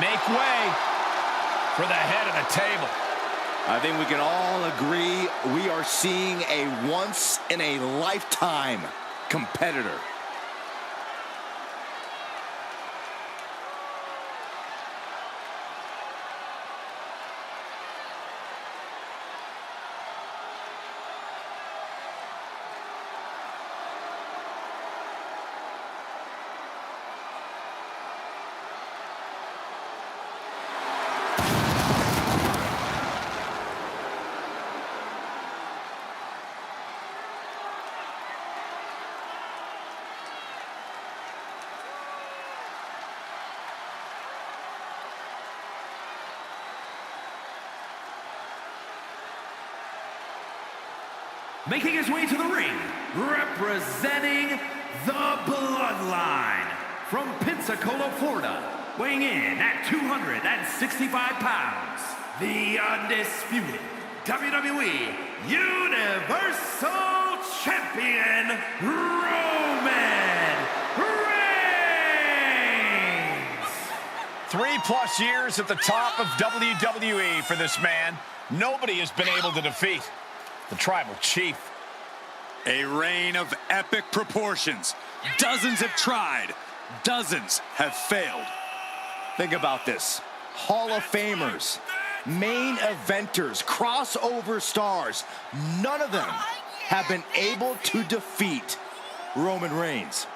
Make way for the head of the table. I think we can all agree we are seeing a once-in-a-lifetime competitor. Making his way to the ring, representing the Bloodline, from Pensacola, Florida, weighing in at 265 pounds, the undisputed WWE Universal Champion, Roman Reigns! 3+ years at the top of WWE for this man. Nobody has been able to defeat the Tribal Chief. A reign of epic proportions. Dozens have tried. Dozens have failed. Think about this. Hall of Famers, main eventers, crossover stars. None of them have been able to defeat Roman Reigns.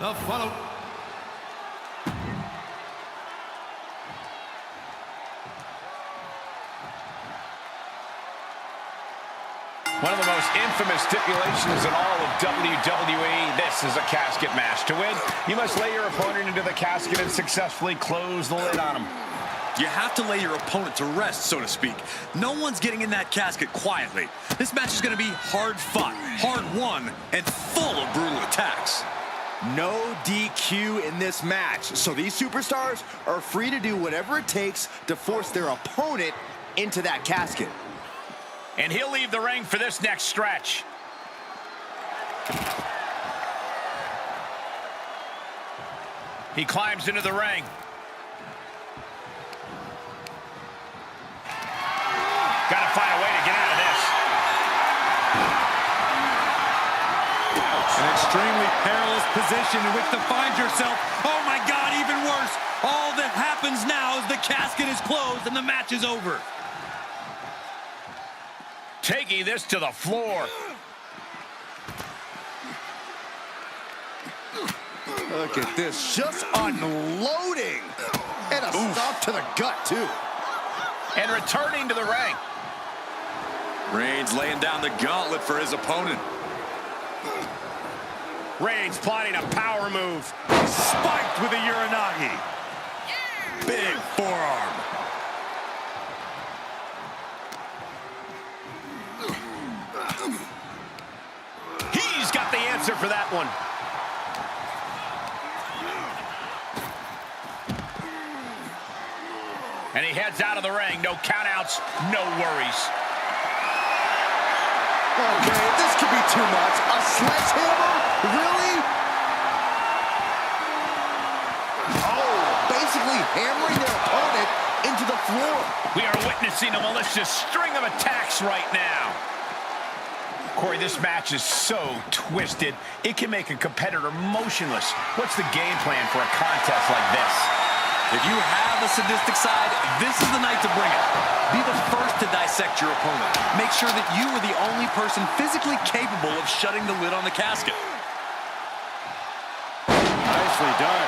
The follow. One of the most infamous stipulations in all of WWE. This is a casket match. To win, you must lay your opponent into the casket and successfully close the lid on him. You have to lay your opponent to rest, so to speak. No one's getting in that casket quietly. This match is going to be hard fought, hard won, and full of brutal attacks. No DQ in this match, so these superstars are free to do whatever it takes to force their opponent into that casket. And he'll leave the ring for this next stretch. He climbs into the ring. Got to find a way to get out of this. An extremely perilous position in which to find yourself. Oh my God, even worse. All that happens now is the casket is closed and the match is over. Taking this to the floor. Look at this, just unloading. And a stop to the gut, too. And returning to the ring. Reigns laying down the gauntlet for his opponent. Reigns plotting a power move. Spiked with a Uranagi. Big forearm. He's got the answer for that one. And he heads out of the ring. No countouts, no worries. Okay, this could be too much. A sledgehammer? Really? Oh, basically hammering their opponent into the floor. We are witnessing a malicious string of attacks right now. Corey, this match is so twisted, it can make a competitor motionless. What's the game plan for a contest like this? If you have a sadistic side, this is the night to bring it. Be the first to dissect your opponent. Make sure that you are the only person physically capable of shutting the lid on the casket. Nicely done.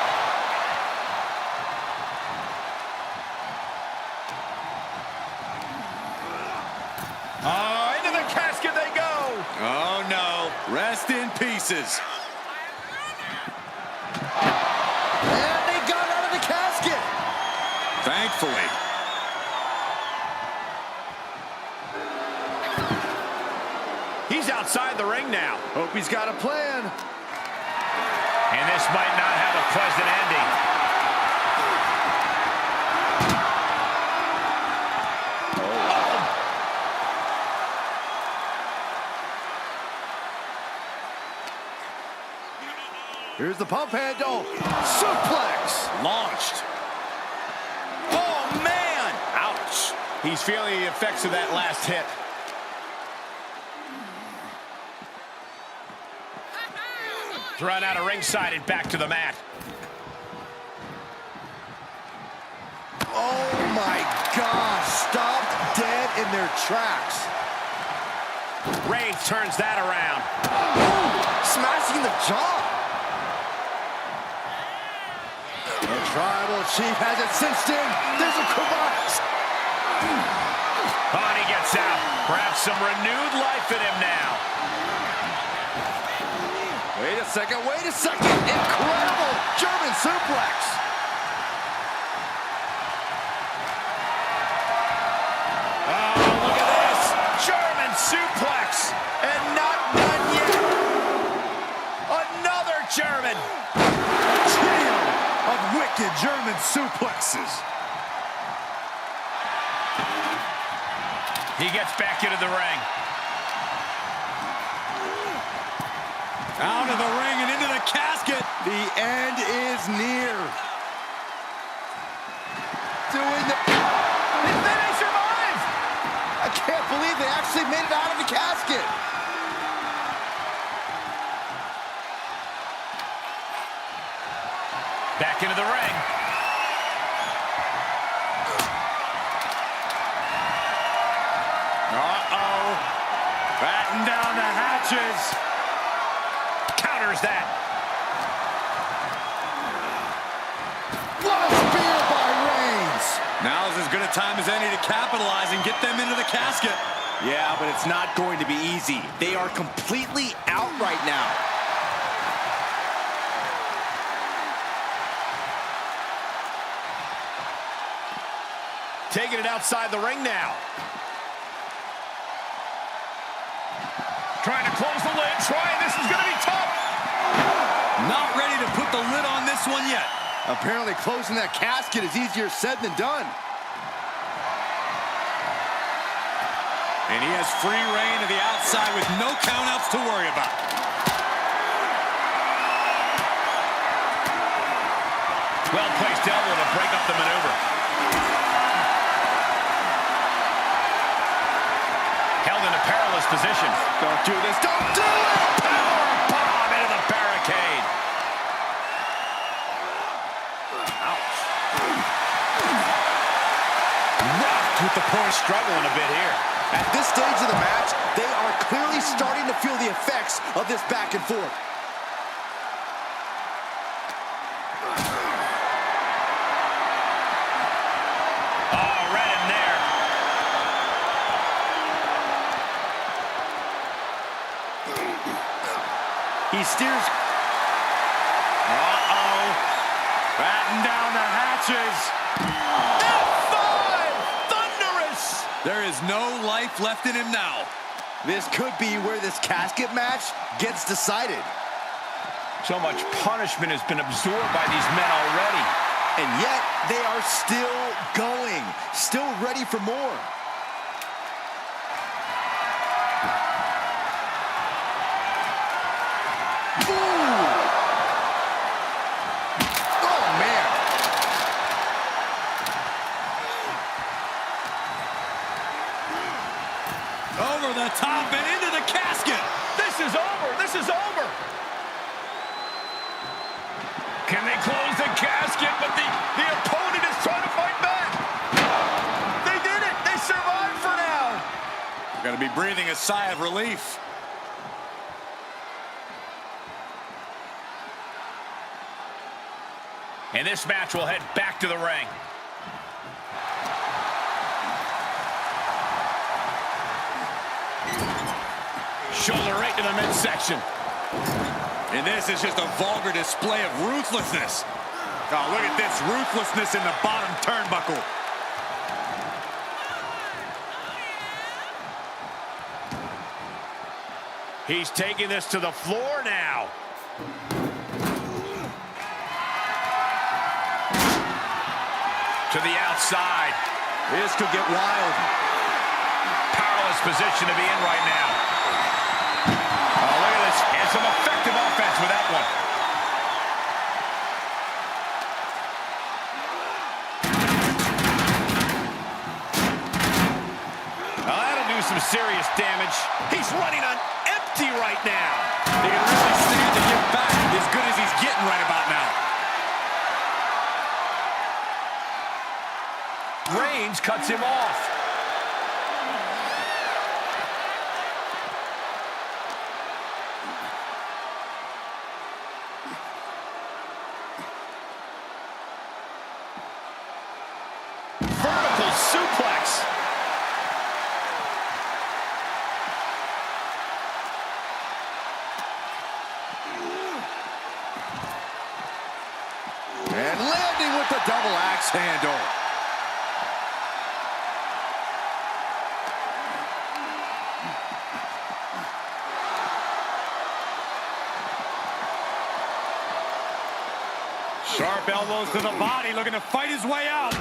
Into the casket they go. Oh no, rest in pieces. And they got out of the casket. Thankfully. He's outside the ring now. Hope he's got a plan. And this might not have a pleasant ending. Here's the pump handle. Suplex. Launched. Oh, man! Ouch. He's feeling the effects of that last hit. Run out of ringside and back to the mat. Oh, my gosh. Stopped dead in their tracks. Reigns turns that around. Ooh, smashing the jaw. The Tribal Chief has it cinched in. There's a climax. Oh, and he gets out. Perhaps some renewed life in him now. Wait a second, wait a second. Incredible German suplex. Oh, look at this. German suplex. And not done yet. Another German. Trio of wicked German suplexes. He gets back into the ring. Out of the ring and into the casket. The end is near. Doing the... Then he survives. I can't believe they actually made it out of the casket. Back into the ring. Uh-oh. Batten down the hatches. Counters that. What a spear by Reigns. Now is as good a time as any to capitalize and get them into the casket. Yeah, but it's not going to be easy. They are completely out right now. Taking it outside the ring now. Trying to close the lid. This is going to be tough. Not ready to put the lid on this one yet. Apparently closing that casket is easier said than done. And he has free reign to the outside with no countouts to worry about. Well-placed elbow to break up the maneuver. Held in a perilous position. Don't do this. Don't do it! Power bomb into the barricade. Ouch. Rocked with the point, struggling a bit here. At this stage of the match, they are clearly starting to feel the effects of this back and forth. Oh, right in there. He steers. Uh-oh. Batten down the hatches. There is no life left in him now. This could be where this casket match gets decided. So much punishment has been absorbed by these men already. And yet, they are still going, still ready for more. Ooh. Oh, man. Over the top and into the casket. This is over. This is over. Can they close the casket? But the opponent is trying to fight back. They did it. They survived for now. Got to be breathing a sigh of relief. And this match will head back to the ring. Shoulder right to the midsection. And this is just a vulgar display of ruthlessness. Oh, look at this ruthlessness in the bottom turnbuckle. He's taking this to the floor now. To the outside. This could get wild. Powerless position to be in right now. Oh, look at this. And some effective offense with that one. Now that'll do some serious damage. He's running on empty right now. He can really stand to get back as good as he's getting right about now. Reigns cuts him off. Vertical suplex. And landing with the double axe handle. Sharp elbows to the body, looking to fight his way out.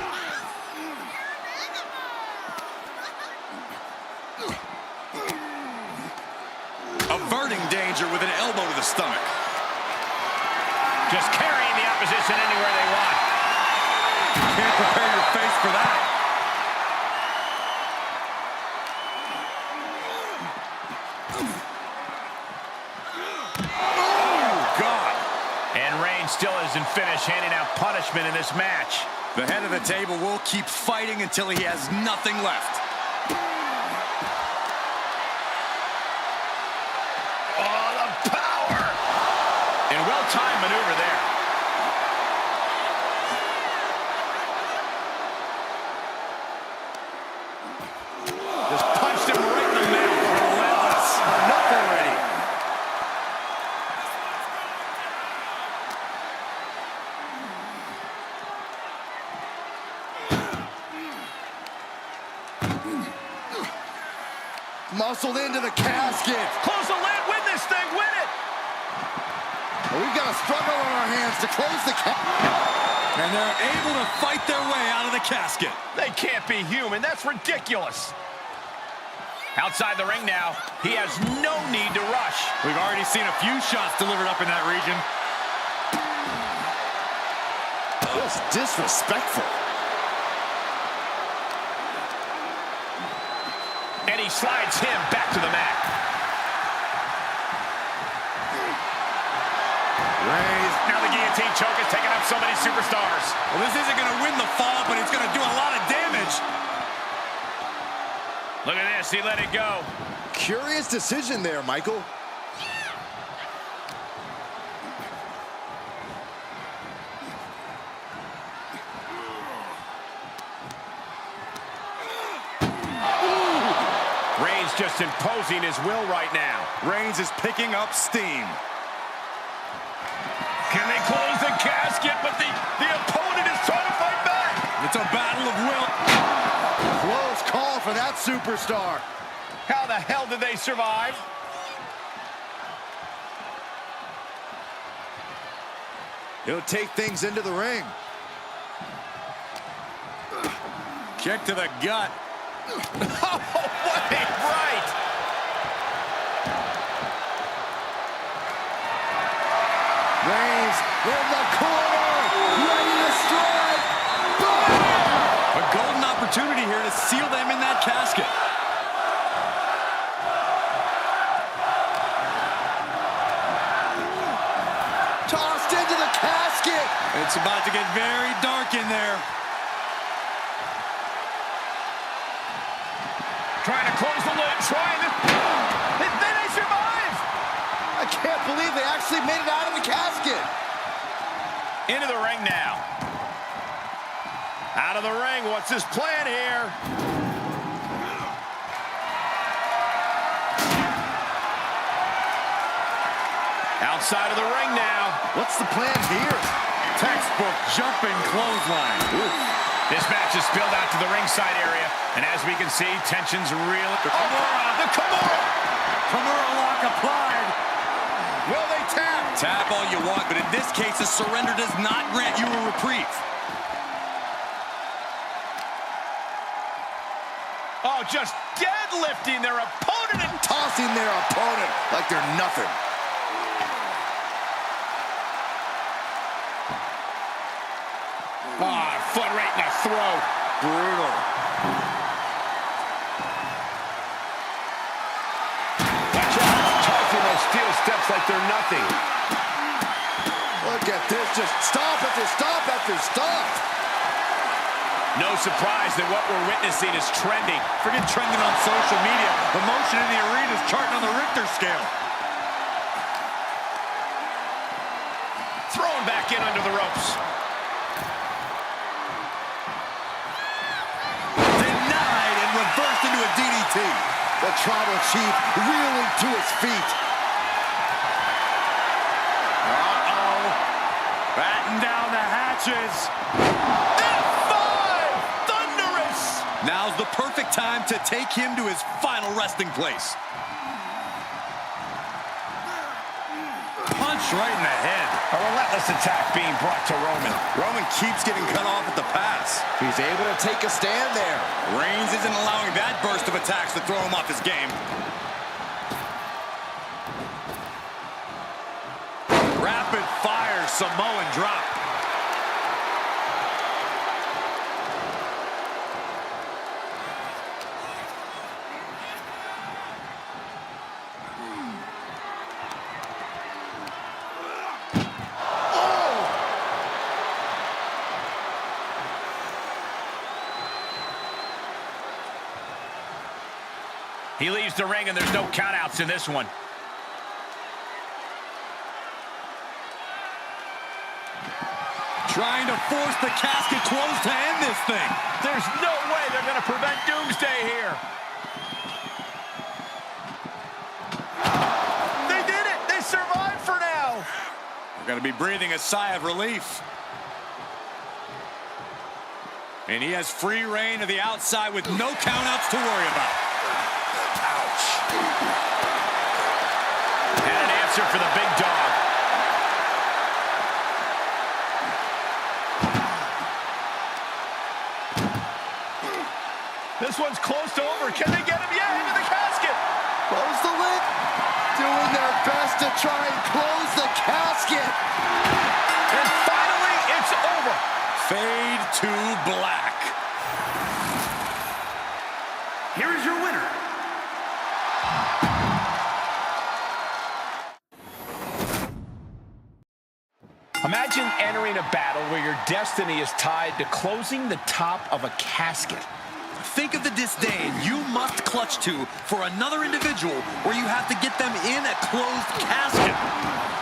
Averting danger with an elbow to the stomach. Just carrying the opposition anywhere they want. Can't prepare your face for that. Oh, God. And Reigns still isn't finished handing out punishment in this match. The head of the table will keep fighting until he has nothing left. Oh, the power! And well-timed maneuver there. Just punched him right in the mouth. Relentless. Enough already. Muscled into the casket. Close the lid, win this thing, win it! We've got a struggle on our hands to close the casket. And they're able to fight their way out of the casket. They can't be human, that's ridiculous. Outside the ring now, he has no need to rush. We've already seen a few shots delivered up in that region. Just disrespectful. And he slides him back to the mat. Reigns. Now the guillotine choke is taking up so many superstars. Well, this isn't going to win the fall, but it's going to do a lot of damage. Look at this, he let it go. Curious decision there, Michael. Reigns just imposing his will right now. Reigns is picking up steam. Can they close the casket? But the opponent is trying to fight back. It's a battle of will. Close call for that superstar. How the hell did they survive? He'll take things into the ring. Kick to the gut. Oh, what a right! Reigns in the corner, ready to strike. A golden opportunity here to seal them in that casket. Tossed into the casket. It's about to get very dark in there. Trying to close the lid, Then they survive! I can't believe they actually made it out of the casket. Into the ring now. Out of the ring, what's his plan here? Outside of the ring now. What's the plan here? Textbook jumping clothesline. This match is spilled out to the ringside area, and as we can see, tension's real. The Kimura lock applied. Will they tap? Tap all you want, but in this case, a surrender does not grant you a reprieve. Oh, just deadlifting their opponent and Tossing their opponent like they're nothing. foot right in the throat. Brutal. Watch out, tossing those steel steps like they're nothing. Look at this, just stop after stop after stop. No surprise that what we're witnessing is trending. Forget trending on social media. The motion in the arena is charting on the Richter scale. Thrown back in under the ropes. Denied and reversed into a DDT. The Tribal Chief reeling to his feet. Uh-oh. Batten down the hatches. Now's the perfect time to take him to his final resting place. Punch right in the head. A relentless attack being brought to Roman. Roman keeps getting cut off at the pass. He's able to take a stand there. Reigns isn't allowing that burst of attacks to throw him off his game. Rapid fire Samoan drop. He leaves the ring, and there's no countouts in this one. Trying to force the casket closed to end this thing. There's no way they're going to prevent Doomsday here. They did it! They survived for now! They're going to be breathing a sigh of relief. And he has free reign to the outside with no countouts to worry about. And an answer for the big dog. This one's close to over. Can they get him? Yeah, into the casket. Close the lid. Doing their best to try and close the casket. And finally, it's over. Fade to black. Here is your winner. Imagine entering a battle where your destiny is tied to closing the top of a casket. Think of the disdain you must clutch to for another individual where you have to get them in a closed casket.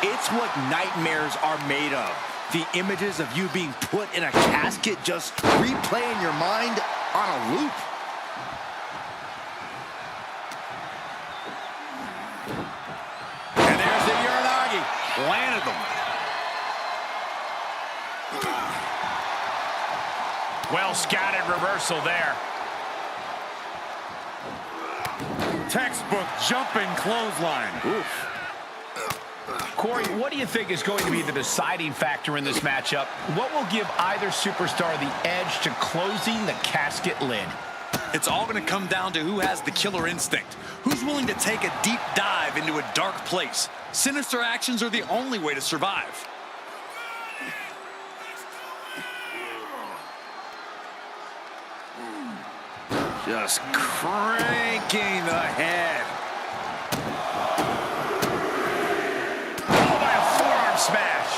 It's what nightmares are made of. The images of you being put in a casket just replay in your mind on a loop. And there's the Uranagi. Landed them. Well scouted reversal there. Textbook jumping clothesline. Oof. Corey, what do you think is going to be the deciding factor in this matchup? What will give either superstar the edge to closing the casket lid? It's all going to come down to who has the killer instinct. Who's willing to take a deep dive into a dark place? Sinister actions are the only way to survive. Just cranking the head. Oh, by a forearm smash.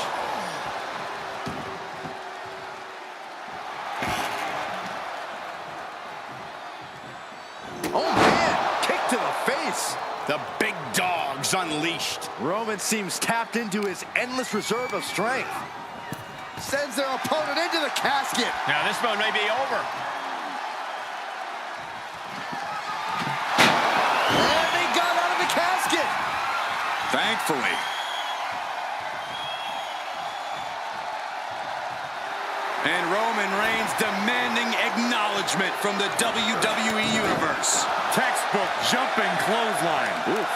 Oh, man. Kick to the face. The big dog's unleashed. Roman seems tapped into his endless reserve of strength. Sends their opponent into the casket. Now this one may be over. And they got out of the casket. Thankfully. And Roman Reigns demanding acknowledgement from the WWE Universe. Textbook jumping clothesline. Oof.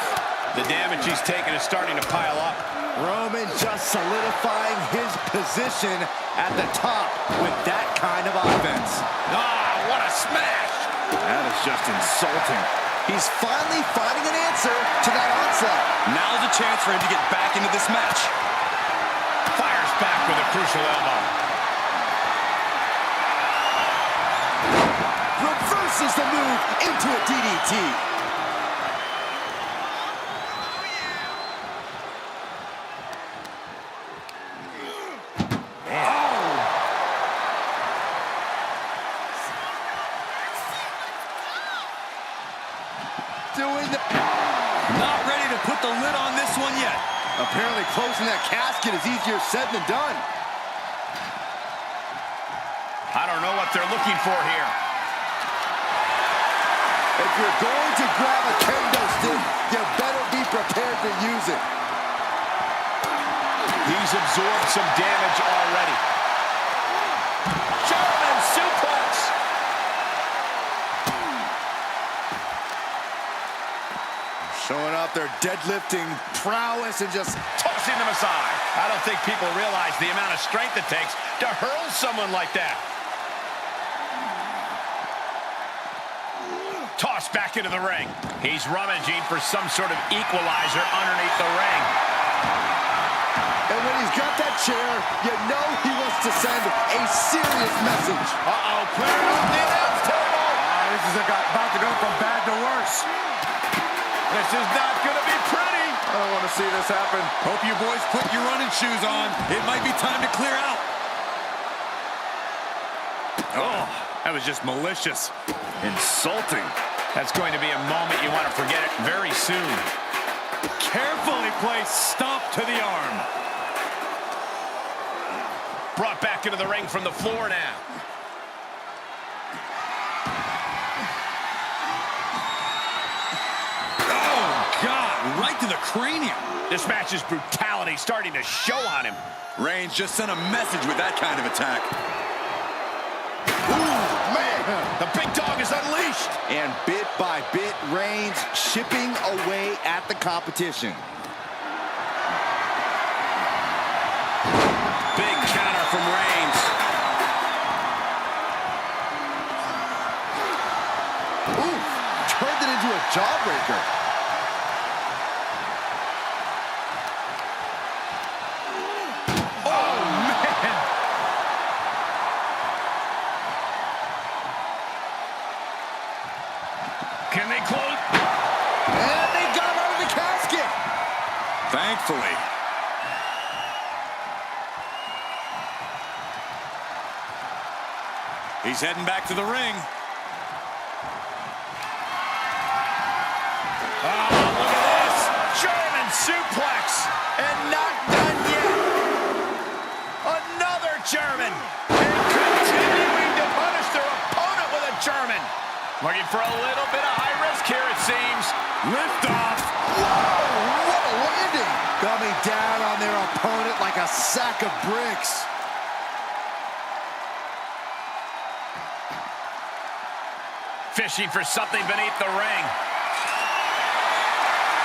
The damage he's taken is starting to pile up. Roman just solidifying his position at the top with that kind of offense. Ah, what a smash! That is just insulting. He's finally finding an answer to that onslaught. Now's a chance for him to get back into this match. Fires back with a crucial elbow. Reverses the move into a DDT. Doing the... Not ready to put the lid on this one yet. Apparently closing that casket is easier said than done. I don't know what they're looking for here. If you're going to grab a kendo stick, you better be prepared to use it. He's absorbed some damage already. German suplex! Showing off their deadlifting prowess and just Tossing them aside. I don't think people realize the amount of strength it takes to hurl someone like that. Tossed back into the ring. He's rummaging for some sort of equalizer underneath the ring. And when he's got that chair, you know he wants to send a serious message. Uh-oh, clearing off the announce table. This is about to go from bad to worse. This is not going to be pretty. I don't want to see this happen. Hope you boys put your running shoes on. It might be time to clear out. Oh, that was just malicious. Insulting. That's going to be a moment you want to forget it very soon. Carefully placed stomp to the arm. Brought back into the ring from the floor now. Oh, God, right to the cranium. This match's brutality starting to show on him. Reigns just sent a message with that kind of attack. Ooh, man. The big dog is unleashed. And bit by bit, Reigns chipping away at the competition. Big counter from Reigns. Ooh, turned it into a jawbreaker. Oh, man! Can they close? And they got him out of the casket. Thankfully. He's heading back to the ring. Oh, look at this! German suplex! And not done yet! Another German! And continuing to punish their opponent with a German! Looking for a little bit of high risk here, it seems. Lift off! Whoa, what a landing! Coming down on their opponent like a sack of bricks. Fishing for something beneath the ring.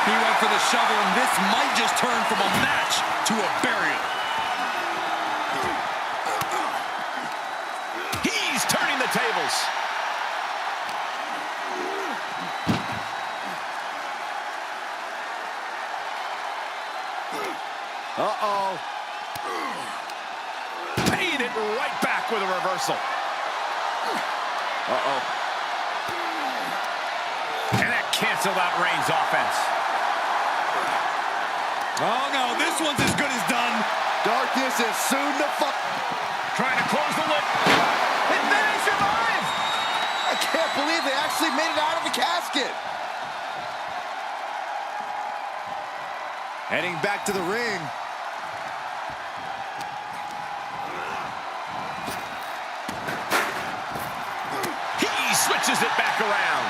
He went for the shovel, and this might just turn from a match to a burial. He's turning the tables. Uh-oh. Paid it right back with a reversal. Uh-oh. And that canceled out Reigns' offense. Oh, no, this one's as good as done. Darkness is soon to fall. Trying to close the lid. And then he survived! I can't believe they actually made it out of the casket. Heading back to the ring. He switches it back around.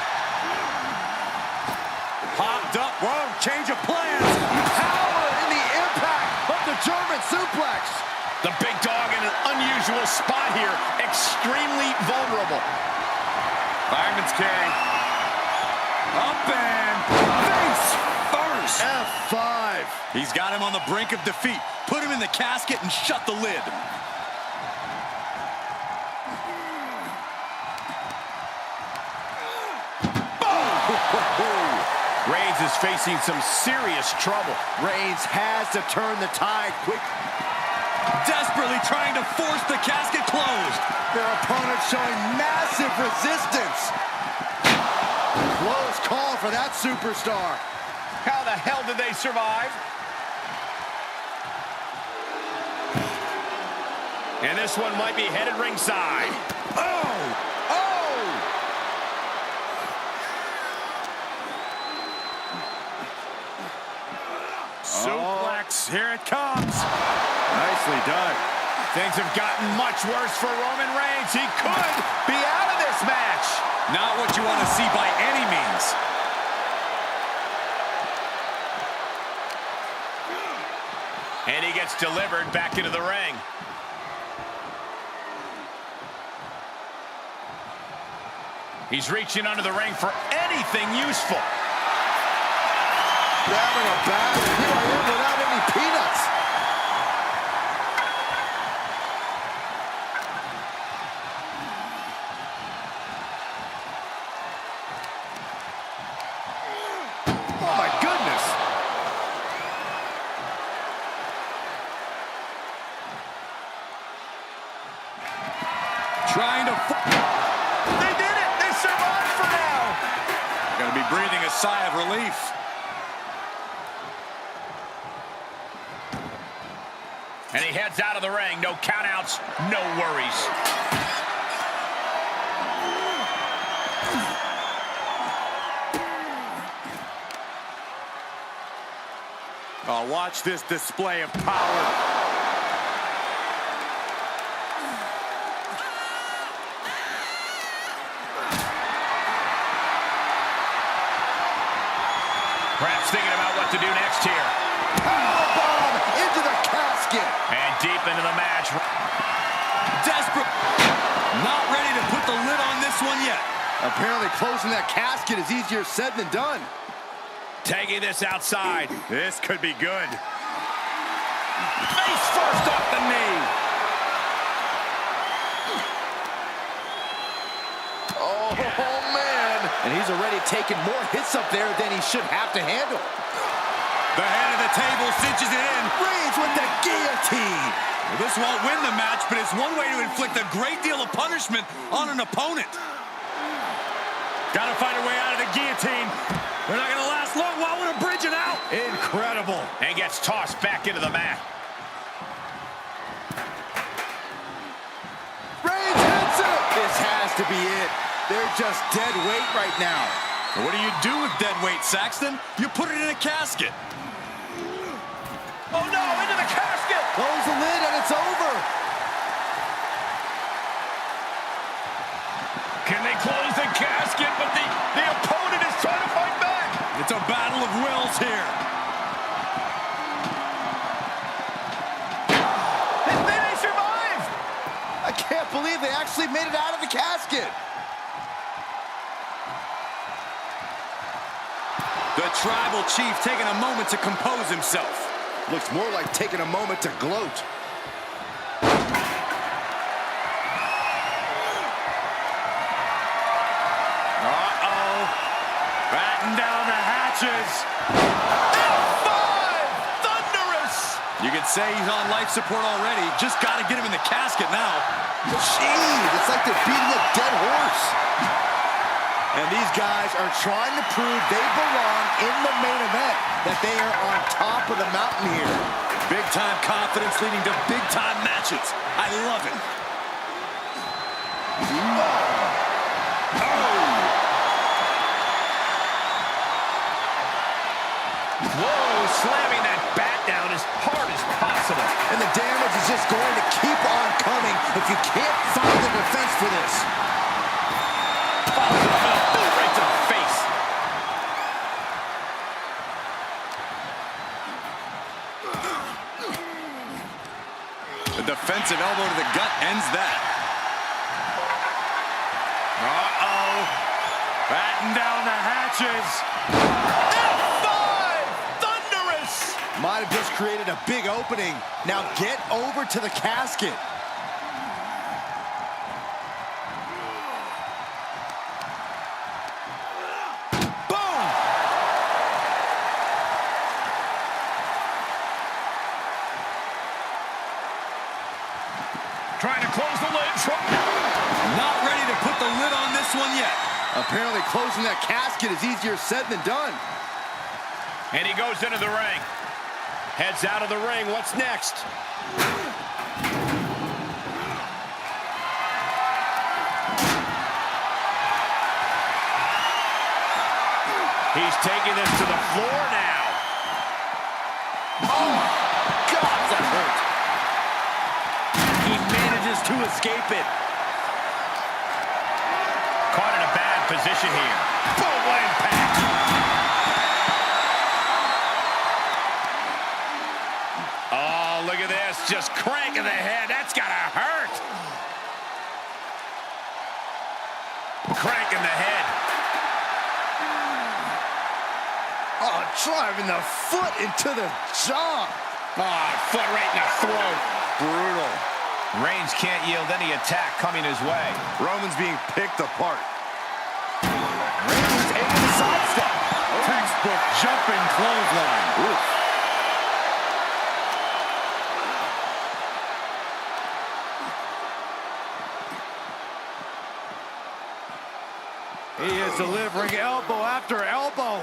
Popped up. Whoa, change of plans. Power in the impact of the German suplex. The big dog in an unusual spot here. Extremely vulnerable. Fireman's carry. Up and face first. F5. He's got him on the brink of defeat. Put him in the casket and shut the lid. Reigns is facing some serious trouble. Reigns has to turn the tide quick. Desperately trying to force the casket closed. Their opponent showing massive resistance. Close call for that superstar. How the hell did they survive? And this one might be headed ringside. Oh! Oh! Suplex, here it comes. Nicely done. Things have gotten much worse for Roman Reigns. He could be out of this match. Not what you want to see by any means. And he gets delivered back into the ring. He's reaching under the ring for anything useful. Grabbing a bat, and here I am without any peanuts. Oh my goodness. Trying to... They did it! They survived for now! Gonna be breathing a sigh of relief. And he heads out of the ring. No countouts, no worries. Oh, watch this display of power. Perhaps thinking about what to do next here. Powerbomb into the casket. And deep into the match. Desperate. Not ready to put the lid on this one yet. Apparently closing that casket is easier said than done. Taking this outside. This could be good. Face first off the knee. Oh, man. And And he's already taken more hits up there than he should have to handle. The head of the table cinches it in. Reigns with the guillotine. Well, this won't win the match, but it's one way to inflict a great deal of punishment on an opponent. Gotta find a way out of the guillotine. They're not gonna last long. Why would a bridge it out? Incredible. And gets tossed back into the mat. Reigns hits it. This has to be it. They're just dead weight right now. What do you do with dead weight, Saxton? You put it in a casket. Oh no, into the casket! Close the lid and it's over. Can they close the casket? But the opponent is trying to fight back. It's a battle of wills here. And then they survive! I can't believe they actually made it out of the casket. The tribal chief taking a moment to compose himself. Looks more like taking a moment to gloat. Uh-oh. Batten down the hatches. F5! Thunderous! You could say he's on life support already. Just got to get him in the casket now. Jeez, it's like they're beating a dead horse. And these guys are trying to prove they belong in the main event, that they are on top of the mountain here. Big-time confidence leading to big-time matches. I love it. Whoa, slamming that bat down as hard as possible. And the damage is just going to keep on coming if you can't find the defense for this. Boot right to the face. The defensive elbow to the gut ends that. Uh-oh. Batten down the hatches. F5! Thunderous! Might have just created a big opening. Now get over to the casket. Trying to close the lid. Not ready to put the lid on this one yet. Apparently closing that casket is easier said than done. And he goes into the ring. Heads out of the ring. What's next? He's taking this to the floor now. Oh, God, that hurt. He manages to escape it. Caught in a bad position here. Boom, what impact. Oh, look at this. Just cranking the head. That's gotta hurt. Cranking the head. Oh, driving the foot into the jaw. Oh, foot right in the throat. Brutal. Reigns can't yield any attack coming his way. Roman's being picked apart. Reigns able to sidestep. Textbook jumping clothesline. Oof. He is delivering elbow after elbow.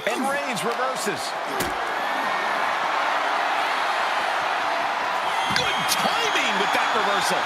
And Reigns reverses. Good timing with that reversal.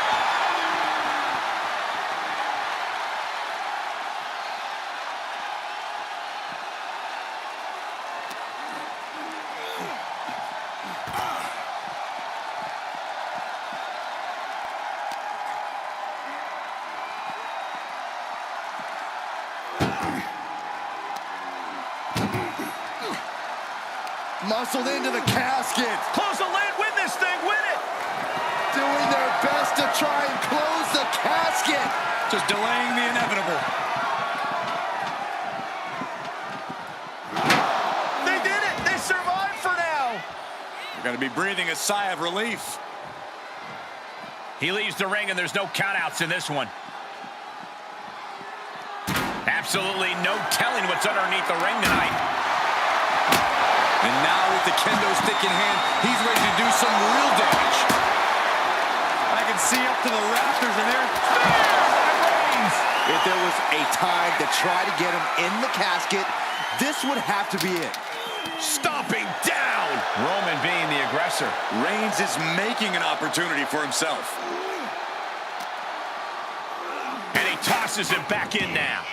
Muscled into the casket. Close the lid, win this thing, win it. Doing their best to try and close the casket. Just delaying the inevitable. They did it, they Gonna be breathing a sigh of relief. He leaves the ring, and there's no countouts in this one. Absolutely no telling what's underneath the ring tonight. And now with the kendo stick in hand, he's ready to do some real damage. I can see up to the rafters, and there. If there was a time to try to get him in the casket, this would have to be it. Stomping down. Roman being the aggressor. Reigns is making an opportunity for himself. And he tosses him back in now.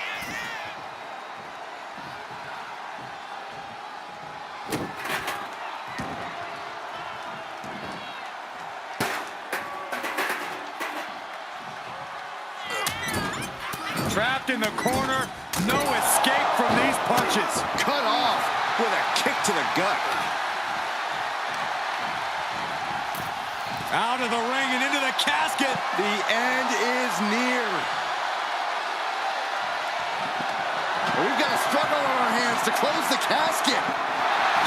Trapped in the corner, no escape from these punches. Cut off with a kick to the gut. Out of the ring and into the casket. The end is near. We've got a struggle on our hands to close the casket.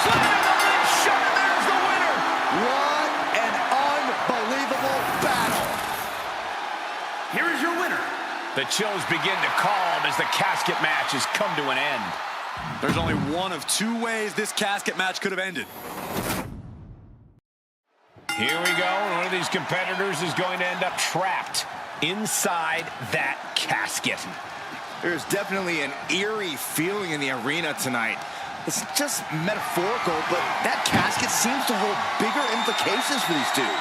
Shot, and there's the winner. What an unbelievable battle. Here is your winner. The chills begin to calm as the casket match has come to an end. There's only one of two ways this casket match could have ended. Here we go. One of these competitors is going to end up trapped inside that casket. There's definitely an eerie feeling in the arena tonight. It's just metaphorical, but that casket seems to hold bigger implications for these two.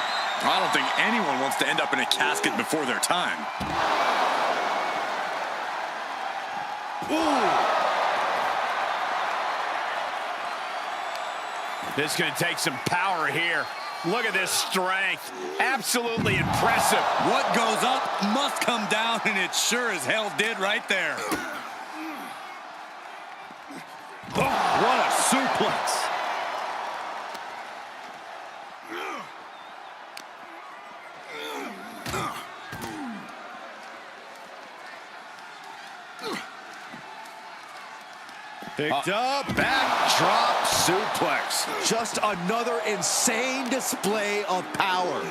I don't think anyone wants to end up in a casket before their time. Ooh. This is going to take some power here. Look at this strength. Absolutely impressive. What goes up must come down, and it sure as hell did right there. Oh, what a suplex. Picked up. Backdrop suplex. Just another insane display of power.